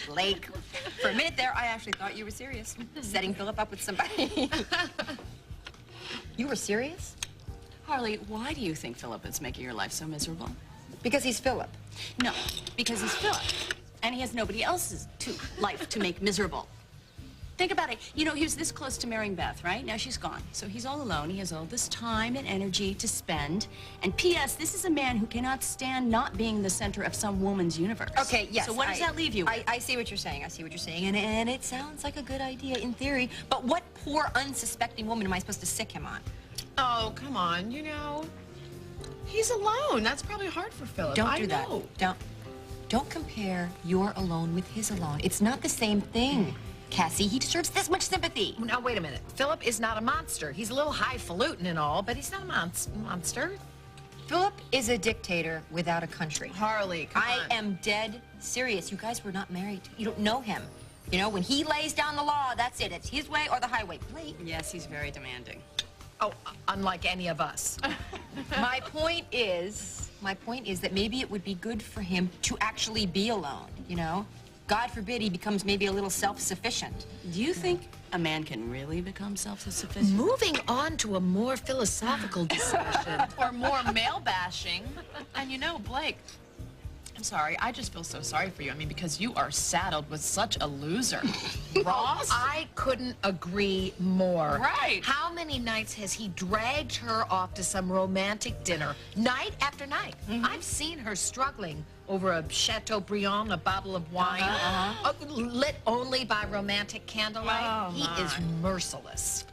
Blake. For a minute there, I actually thought you were serious. Setting Phillip up with somebody. You were serious? Harley, why do you think Phillip is making your life so miserable? Because he's Phillip. No, because he's Phillip. And he has nobody else's life to make miserable. Think about it. You know, he was this close to marrying Beth, right? Now she's gone. So he's all alone. He has all this time and energy to spend. And P.S., this is a man who cannot stand not being the center of some woman's universe. Okay, yes. So what does that leave you with? I see what you're saying. I see what you're saying. And it sounds like a good idea in theory. But what poor, unsuspecting woman am I supposed to sick him on? Oh, come on, you know. He's alone. That's probably hard for Phillip. Don't do that. Don't compare your alone with his alone. It's not the same thing. Cassie, he deserves this much sympathy. Now, wait a minute. Phillip is not a monster. He's a little highfalutin and all, but he's not a monster. Phillip is a dictator without a country. Harley, come on. I am dead serious. You guys were not married. You don't know him. You know, when he lays down the law, that's it. It's his way or the highway. Blake. Yes, he's very demanding. Oh, unlike any of us. My point is that maybe it would be good for him to actually be alone, you know? God forbid he becomes maybe a little self-sufficient. Do you think a man can really become self-sufficient? Moving on to a more philosophical discussion. Or more male bashing. And you know, Blake, I'm sorry, I just feel so sorry for you. I mean, because you are saddled with such a loser. Ross? I couldn't agree more. Right. How many nights has he dragged her off to some romantic dinner, night after night? I've seen her struggling over a Chateaubriand, a bottle of wine, lit only by romantic candlelight. Oh, he is merciless.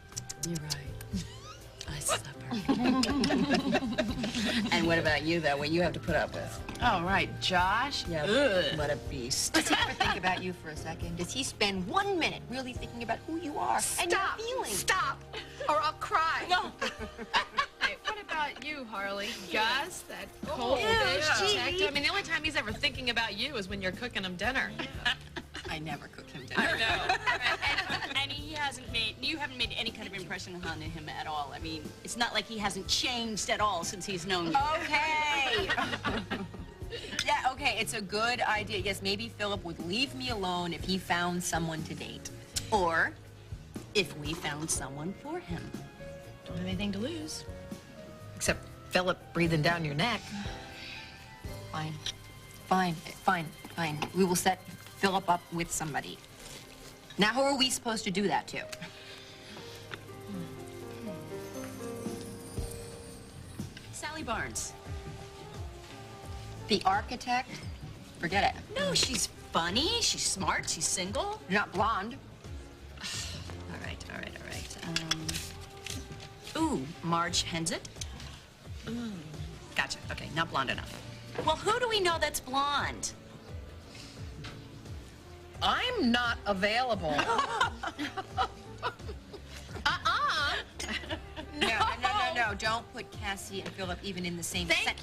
You're right. I suffer. And what about you, though? What you have to put up with? Oh, right. Josh? Yeah. Ugh. What a beast. Does he ever think about you for a second? Does he spend 1 minute really thinking about who you are and your feelings? Stop, or I'll cry. No. Hey, what about you, Harley? Gus, that cold Ew, fish gee. detective. I mean, the only time he's ever thinking about you is when you're cooking him dinner. I never cook him dinner. I know. And you haven't made any kind of impression on him at all. I mean, it's not like he hasn't changed at all since he's known you. Okay. Yeah, okay, it's a good idea. Yes, maybe Phillip would leave me alone if he found someone to date. Or if we found someone for him. Don't have anything to lose. Except Phillip breathing down your neck. Fine. Fine, fine, fine. We will set Phillip up with somebody. Now, who are we supposed to do that to? Sally Barnes. The architect? Forget it. No, she's funny, she's smart, she's single. You're not blonde. All right. Ooh, Marge Hensett. Gotcha. Okay, not blonde enough. Well, who do we know that's blonde? I'm not available. No. Don't put Cassie and Phillip even in the same sentence.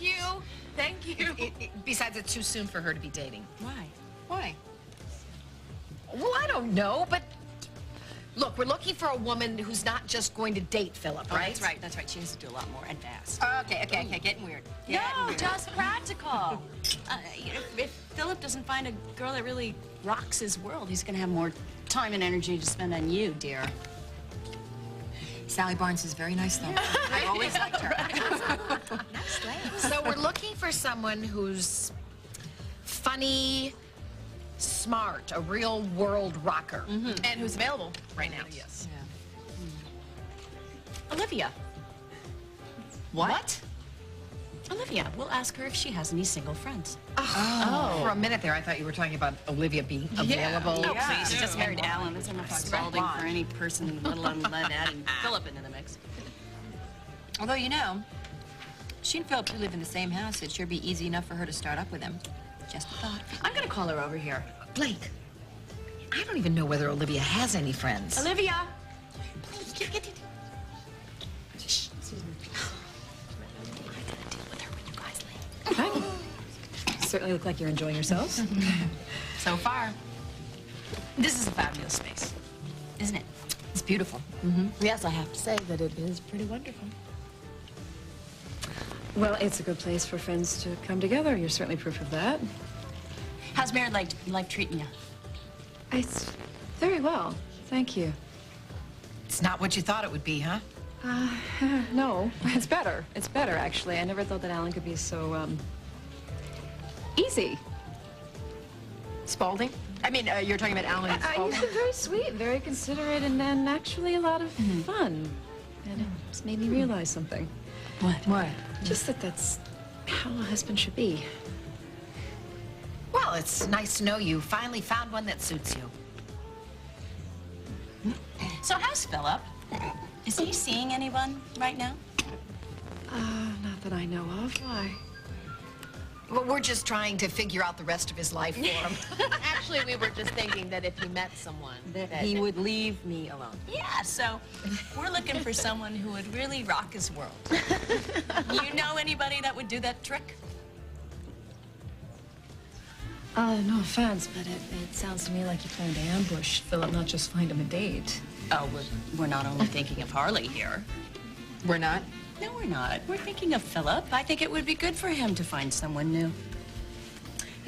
Thank you. Besides, it's too soon for her to be dating. Why? Why? Well, I don't know, but look, we're looking for a woman who's not just going to date Phillip, right? That's right. She has to do a lot more and fast. Okay, getting weird. No, just practical. If Phillip doesn't find a girl that really rocks his world, he's going to have more time and energy to spend on you, dear. Sally Barnes is very nice, though. I've always liked her. So we're looking for someone who's funny, smart, a real world rocker. And who's available right now. Yes. Olivia. What? Olivia. We'll ask her if she has any single friends. Oh. For a minute there, I thought you were talking about Olivia being available. Oh, Yeah. please. She just married Alan. That's enough scalding for any person, let alone adding Phillip into the mix. Although, you know, she and Phillip do live in the same house. It sure be easy enough for her to start up with him. Just a thought. I'm going to call her over here. Blake, I don't even know whether Olivia has any friends. Olivia! Certainly look like you're enjoying yourselves. So far. This is a fabulous space, isn't it? It's beautiful. Yes, I have to say that it is pretty wonderful. Well, it's a good place for friends to come together. You're certainly proof of that. How's married life treating you? It's very well, thank you. It's not what you thought it would be, huh? No, it's better. It's better, actually. I never thought that Alan could be so, easy. Spalding? I mean, you're talking about Alan Spalding? He's been very sweet, very considerate, and then actually a lot of fun. And it just made me realize something. What? Just that that's how a husband should be. Well, it's nice to know you finally found one that suits you. So how's Phillip? Is he seeing anyone right now? Not that I know of. Why? Well, we're just trying to figure out the rest of his life for him. Actually, we were just thinking that if he met someone, That he would leave me alone. Yeah, so we're looking for someone who would really rock his world. You know anybody that would do that trick? No offense, but it sounds to me like you plan to ambush Phillip, not just find him a date. Oh, we're not only thinking of Harley here. We're not? No, we're not. We're thinking of Phillip. I think it would be good for him to find someone new.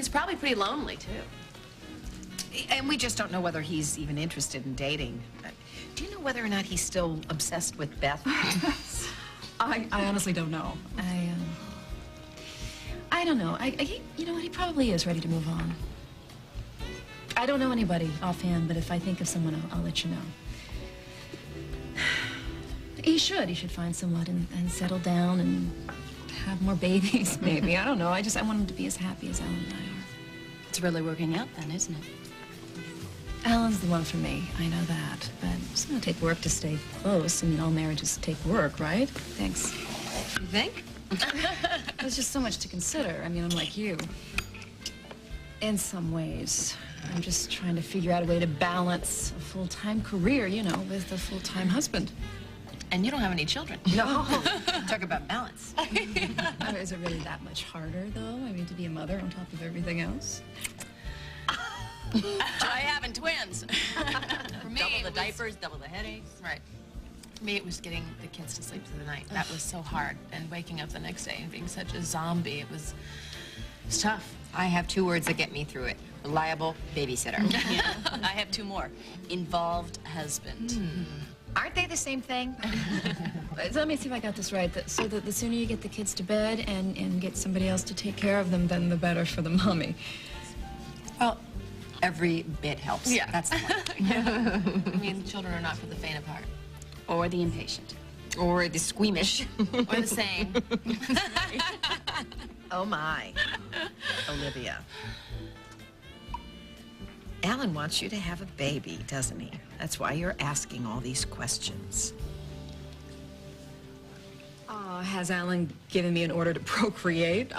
he's probably pretty lonely, too. And we just don't know whether he's even interested in dating. Do you know whether or not he's still obsessed with Beth? I honestly don't know. I don't know. You know what? He probably is ready to move on. I don't know anybody offhand, but if I think of someone, I'll let you know. He should find someone and settle down and have more babies, maybe. I don't know. I want him to be as happy as Alan and I are. It's really working out then, isn't it? Alan's the one for me. I know that. But it's gonna take work to stay close. I mean, all marriages take work, right? Thanks. You think? There's just so much to consider. I mean, I'm like you. In some ways, I'm just trying to figure out a way to balance a full-time career, you know, with a full-time husband. And you don't have any children. No. Talk about balance. Oh, is it really that much harder, though? I mean, to be a mother on top of everything else? Try having twins. For me, Double it the was- diapers, double the headaches. Right. For me, it was getting the kids to sleep through the night. That was so hard. And waking up the next day and being such a zombie, it was tough. I have 2 words that get me through it. Reliable babysitter. Yeah. I have 2 more. Involved husband. Aren't they the same thing? Let me see if I got this right. So that the sooner you get the kids to bed and get somebody else to take care of them, then the better for the mommy. Well, every bit helps. Yeah. That's the point. I mean, children are not for the faint of heart. Or the impatient. Or the squeamish. Or the same. Oh, my. Olivia. Alan wants you to have a baby, doesn't he? That's why you're asking all these questions. Has Alan given me an order to procreate?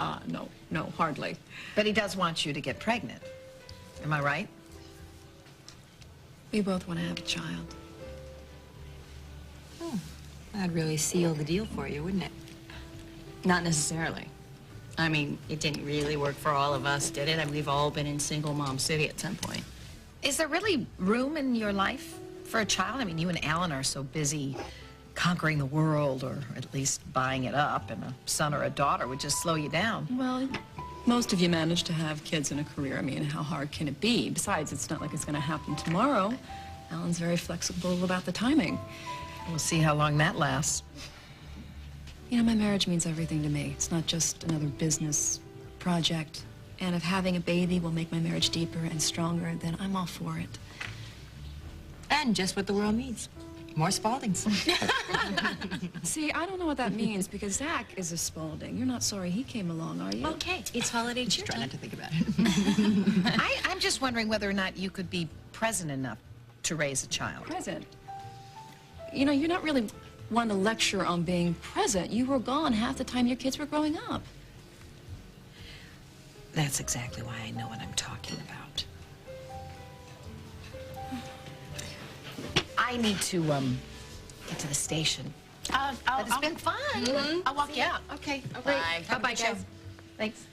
No, hardly. But he does want you to get pregnant. Am I right? We both want to have a child. That'd really seal the deal for you, wouldn't it? Not necessarily. I mean, it didn't really work for all of us, did it? I mean, we've all been in single mom city at some point. Is there really room in your life for a child? I mean, you and Alan are so busy conquering the world, or at least buying it up, and a son or a daughter would just slow you down. Well, most of you manage to have kids and a career. I mean, how hard can it be? Besides, it's not like it's going to happen tomorrow. Alan's very flexible about the timing. We'll see how long that lasts. You know, my marriage means everything to me. It's not just another business project. And if having a baby will make my marriage deeper and stronger, then I'm all for it. And just what the world needs. More Spaldings. See, I don't know what that means, because Zach is a Spalding. You're not sorry he came along, are you? Okay, it's holiday cheer Try time. not to think about it. I'm just wondering whether or not you could be present enough to raise a child. Present. You know, you're not really one to lecture on being present. You were gone half the time your kids were growing up. That's exactly why I know what I'm talking about. I need to, get to the station. But it's been fun. I'll walk you out. Okay, Bye. great. Have a Bye-bye, good show. guys. Thanks.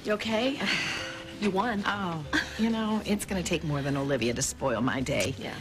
You okay? You won. Oh, you know, it's going to take more than Olivia to spoil my day. Yeah.